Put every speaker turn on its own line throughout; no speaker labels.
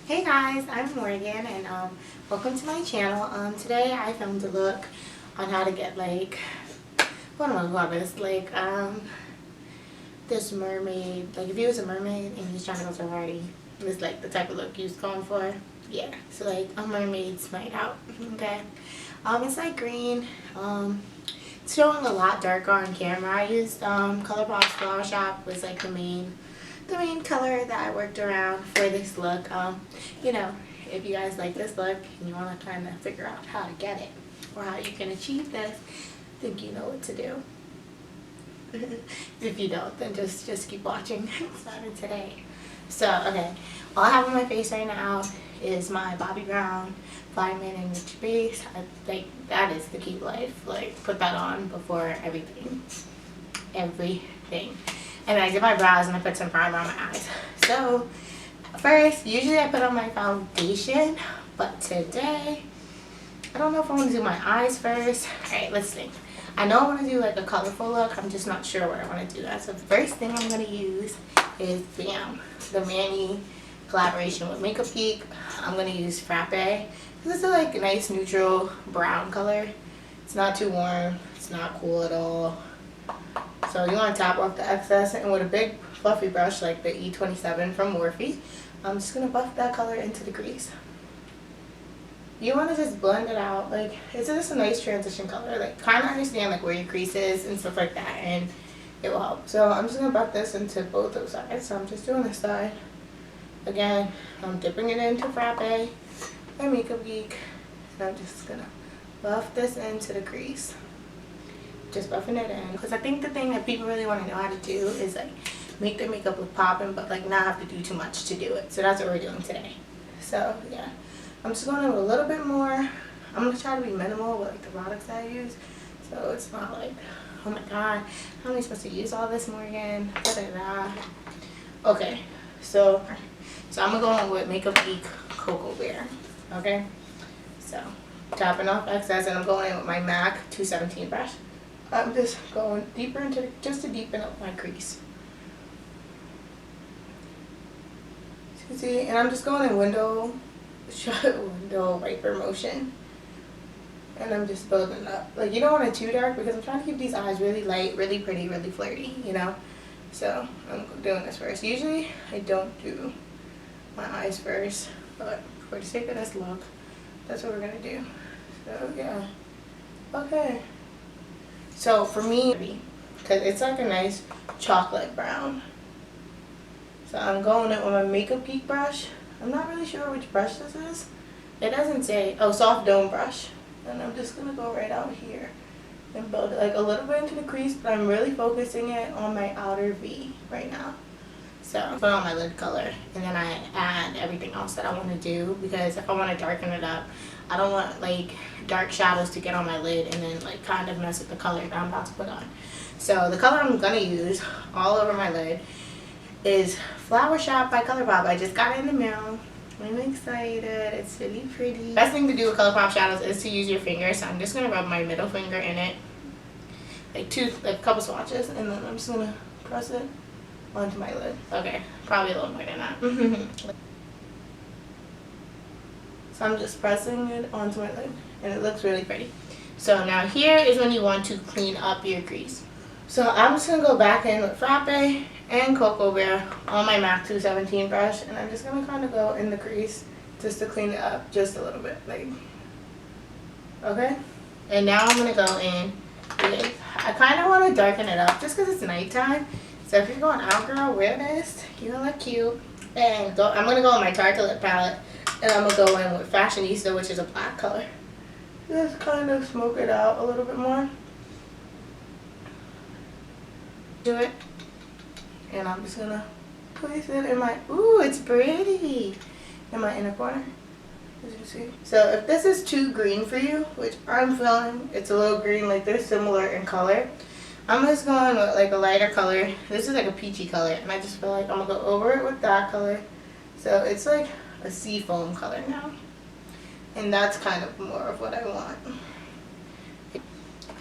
Hey guys, I'm Morgan and welcome to my channel. Today I filmed a look on how to get what am I calling this? This mermaid, if you was a mermaid and you was trying to go to a party, this the type of look you was going for. Yeah, so a mermaid's night out. Okay. It's green. It's showing a lot darker on camera. I used Colourpop's Flower Shop was the main color that I worked around for this look. You know, if you guys like this look and you want to kind of figure out how to get it or how you can achieve this, I think you know what to do. If you don't, then just keep watching. Started today. So, okay, all I have on my face right now is my Bobbi Brown Vitamin Enriched base. That is the key to life. Put that on before everything. And then I did my brows and I put some primer on my eyes. So first, usually I put on my foundation, but today I don't know if I want to do my eyes first. Alright, let's think. I know I want to do a colorful look. I'm just not sure what I want to do that. So the first thing I'm going to use is the Manny collaboration with MakeupGeek. I'm going to use Frappe. This is a nice neutral brown color. It's not too warm. It's not cool at all. So you want to tap off the excess, and with a big fluffy brush like the E27 from Morphe, I'm just going to buff that color into the crease. You want to just blend it out. It's just a nice transition color. Kind of understand where your crease is and stuff like that, and it will help. So I'm just going to buff this into both those sides. So I'm just doing this side. Again, I'm dipping it into Frappe and MakeupGeek, and I'm just going to buff this into the crease. Just buffing it in, because I think the thing that people really want to know how to do is make their makeup look popping, but not have to do too much to do it. So that's what we're doing today. So yeah, I'm just going to do a little bit more. I'm going to try to be minimal with the products that I use, so it's not oh my god, how am I supposed to use all this, Morgan? Okay, so I'm going with MakeupGeek Cocoa Bear. Okay, so tapping off excess, and I'm going in with my MAC 217 brush. I'm just going deeper into just to deepen up my crease. See, and I'm just going in window wiper motion, and I'm just building up. You don't want it too dark because I'm trying to keep these eyes really light, really pretty, really flirty, you know. So I'm doing this first. Usually I don't do my eyes first, but for the sake of this look, that's what we're gonna do. So yeah, okay. So for me, because it's a nice chocolate brown, so I'm going in with my MakeupGeek brush. I'm not really sure which brush this is. It doesn't say. Oh, soft dome brush. And I'm just going to go right out here and build it a little bit into the crease, but I'm really focusing it on my outer V right now. So I put on my lid color, and then I add everything else that I want to do, because if I want to darken it up, I don't want dark shadows to get on my lid and then kind of mess with the color that I'm about to put on. So the color I'm going to use all over my lid is Flower Shop by Colourpop. I just got it in the mail. I'm excited. It's really pretty. Best thing to do with Colourpop shadows is to use your finger. So I'm just going to rub my middle finger in it, a couple swatches, and then I'm just going to press it onto my lid. Okay, probably a little more than that. So I'm just pressing it onto my lid, and it looks really pretty. So now here is when you want to clean up your crease. So I'm just going to go back in with Frappe and Cocoa Bear on my MAC 217 brush, and I'm just going to kind of go in the crease just to clean it up just a little bit. Okay? And now I'm going to go in with, I kind of want to darken it up just because it's nighttime. So if you're going out, girl, wear this. You're going to look cute. And I'm going to go with my Tartelette palette, and I'm going to go in with Fashionista, which is a black color. Just kind of smoke it out a little bit more. Do it. And I'm just going to place it in my, ooh, it's pretty, in my inner corner, as you see. So if this is too green for you, which I'm feeling it's a little green, they're similar in color, I'm just going with a lighter color. This is a peachy color, and I just feel I'm going to go over it with that color. So it's a sea foam color now. And that's kind of more of what I want.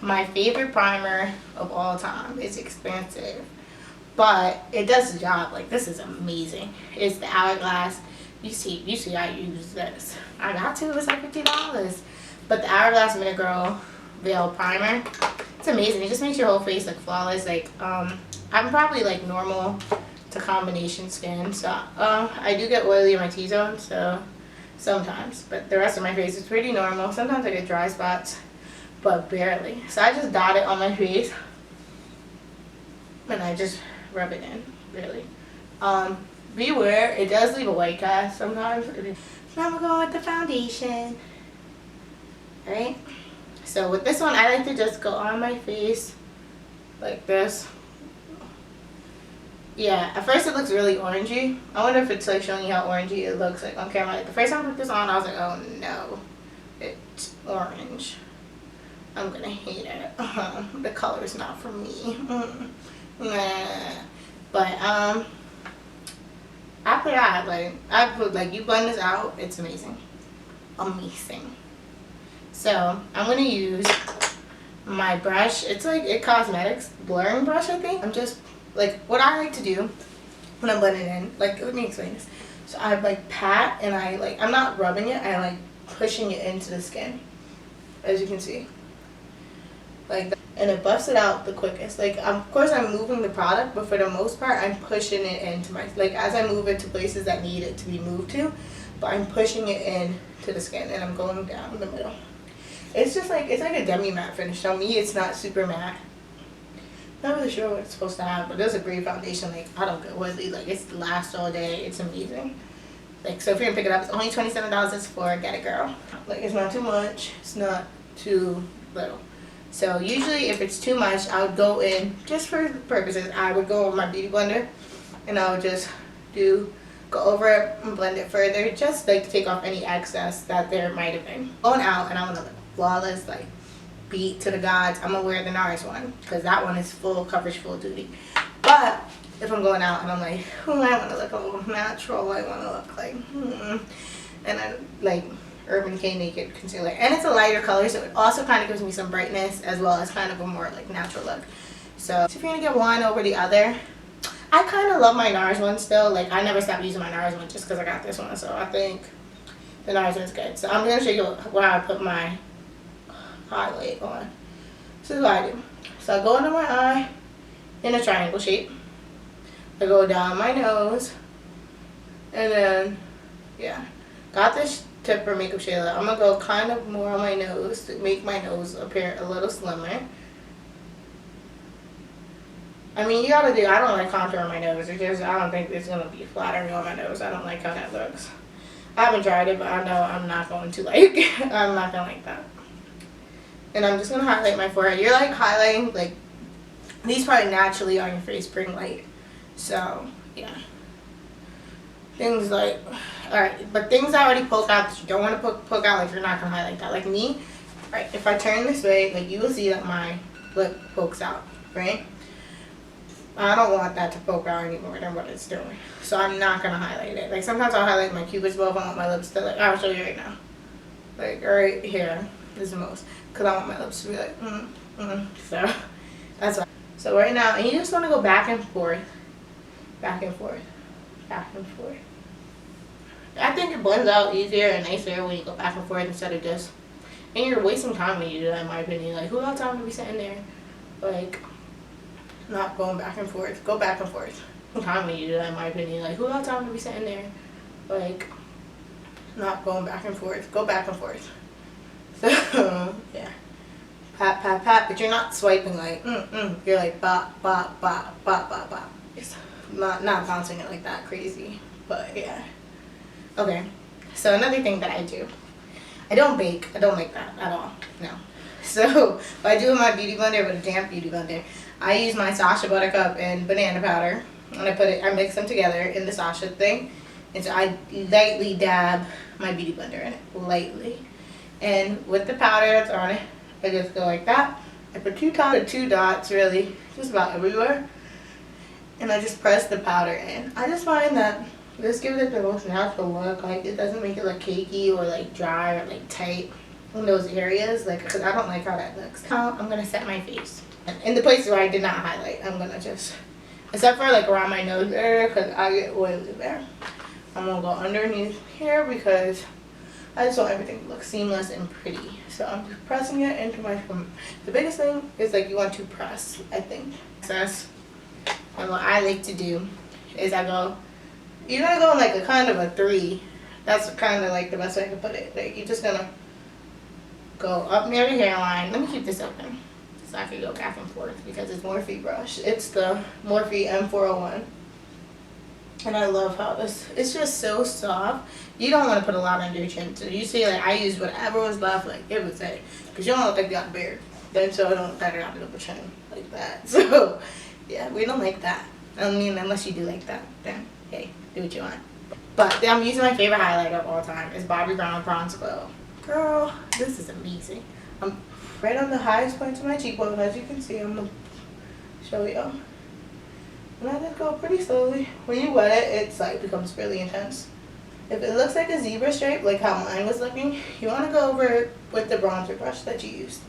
My favorite primer of all time is expensive, but it does the job. This is amazing. It's the Hourglass You see I use this. I got to, it was like $50. But the Hourglass Minute Girl Veil Primer, it's amazing. It just makes your whole face look flawless. Like, I'm probably like normal to combination skin, so I do get oily in my T-zone, so sometimes, but the rest of my face is pretty normal. Sometimes I get dry spots, but barely. So I just dot it on my face and I just rub it in, really. Beware, it does leave a white cast sometimes. Now we're going with the foundation. Alright, so with this one I like to just go on my face like this. Yeah, at first it looks really orangey. I wonder if it's like showing you how orangey it looks like on camera. Like the first time I put this on, I was like, oh no, it's orange. I'm gonna hate it. The color's not for me. But after that, like I put like, you blend this out, it's amazing, amazing. So I'm gonna use my brush. It's like a cosmetics blurring brush, I think. I'm just like, what I like to do when I'm blending in, like, let me explain this. So I like pat and I like, I'm not rubbing it, I like pushing it into the skin, as you can see, like that. And it buffs it out the quickest. Like, of course I'm moving the product, but for the most part I'm pushing it into my, like as I move it to places that need it to be moved to, but I'm pushing it in to the skin and I'm going down the middle. It's just like, it's like a demi matte finish. On me it's not super matte. Not really sure what it's supposed to have, but it's a great foundation. Like, I don't get oily, like it's lasts all day. It's amazing. Like, so if you're gonna pick it up, it's only $27 at Sephora. Get it, girl. Like, it's not too much, it's not too little. So usually if it's too much, I would go in, just for purposes, I would go with my beauty blender and I would just go over it and blend it further, just like to take off any excess that there might have been. Going out and I want to look flawless, like beat to the gods. I'm gonna wear the Nars one because that one is full coverage, full duty. But if I'm going out and I'm like, oh, I want to look a little natural, I want to look like, and I like Urban Decay Naked Concealer, and it's a lighter color, so it also kind of gives me some brightness as well as kind of a more like natural look. So if you're gonna get one over the other, I kind of love my Nars one still. Like, I never stopped using my Nars one just because I got this one, so I think the Nars one's good. So I'm gonna show you where I put my highlight on. This is what I do. So I go under my eye in a triangle shape. I go down my nose, and then yeah, got this tip for makeup shader. I'm gonna go kind of more on my nose to make my nose appear a little slimmer. I mean, you gotta do, I don't like contouring my nose. It's just, I don't think it's gonna be flattering on my nose. I don't like how that looks. I haven't tried it, but I know I'm not going to like, I'm not gonna like that. And I'm just gonna highlight my forehead. You're like highlighting, like, these probably naturally on your face bring light. So, yeah. Things like, alright, but things that already poke out that you don't want to poke out, like, you're not gonna highlight that. Like me, right, if I turn this way, like, you will see that my lip pokes out, right? I don't want that to poke out any more than what it's doing. So I'm not gonna highlight it. Like, sometimes I'll highlight my cupid's bow if I want my lips to, like, I'll show you right now. Like, right here is the most. Because I want my lips to be like, So, that's why. So right now, and you just want to go back and forth. Back and forth. Back and forth. I think it blends out easier and nicer when you go back and forth instead of just, and you're wasting time when you do that, in my opinion. Like, who got time to be sitting there, like, not going back and forth? Go back and forth. Time when you do that, in my opinion. Like, who got time to be sitting there, like, not going back and forth? Go back and forth. So, yeah. Pat, pat, pat, but you're not swiping like, You're like, bop, bop, bop, bop, bop, bop. It's not bouncing it like that crazy, but yeah. Okay, so another thing that I do, I don't bake. I don't like that at all, no. So, what I do with my beauty blender, with a damp beauty blender, I use my SACHA Buttercup and banana powder, and I mix them together in the SACHA thing, and so I lightly dab my beauty blender in it, lightly. And with the powder that's on it, I just go like that. I put two dots really, just about everywhere. And I just press the powder in. I just find that this gives it the most natural look. Like, it doesn't make it look cakey or like dry or like tight in those areas. Like, because I don't like how that looks. Now I'm going to set my face. And in the places where I did not highlight, I'm going to just, except for like around my nose area, because I get oily there. I'm gonna go underneath here because I just want everything to look seamless and pretty. So I'm just pressing it into my, the biggest thing is like you want to press, I think. And what I like to do is I go, you're gonna go in like a kind of a 3. That's kind of like the best way I can put it. Like you're just gonna go up near the hairline. Let me keep this open so I can go back and forth because it's Morphe brush. It's the Morphe M401. And I love how this, it's just so soft. You don't want to put a lot under your chin. So you see, like, I used whatever was left, like, it was it. Because you don't look like you got a beard. Then so I don't better not a chin like that. So, yeah, we don't like that. I mean, unless you do like that, then, hey, do what you want. But then I'm using my favorite highlighter of all time. It's Bobbi Brown Bronze Glow. Girl, this is amazing. I'm right on the highest point of my cheekbone. As you can see, I'm going to show you. And I just go pretty slowly. When you wet it, it's like becomes really intense. If it looks like a zebra stripe, like how mine was looking, you want to go over it with the bronzer brush that you used.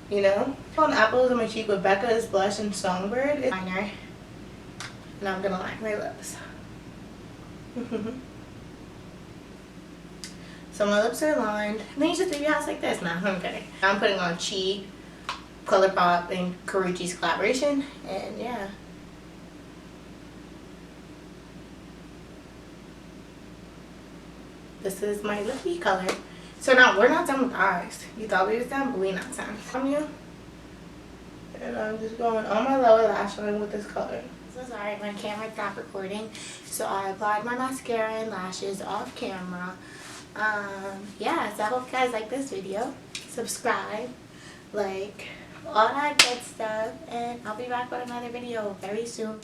You know? On apples on my cheek with Becca's Blush and Songbird. It's liner. And I'm gonna line my lips. So my lips are lined. And then you just leave your house like this. Nah, I'm kidding. I'm putting on Chi, Colourpop, and Karrueche's collaboration. And yeah. This is my lippy color. So now we're not done with the eyes. You thought we was done, but we're not done. And I'm just going on my lower lash line with this color. So sorry, my camera stopped recording. So I applied my mascara and lashes off camera. Yeah, so I hope you guys like this video. Subscribe, like, all that good stuff. And I'll be back with another video very soon.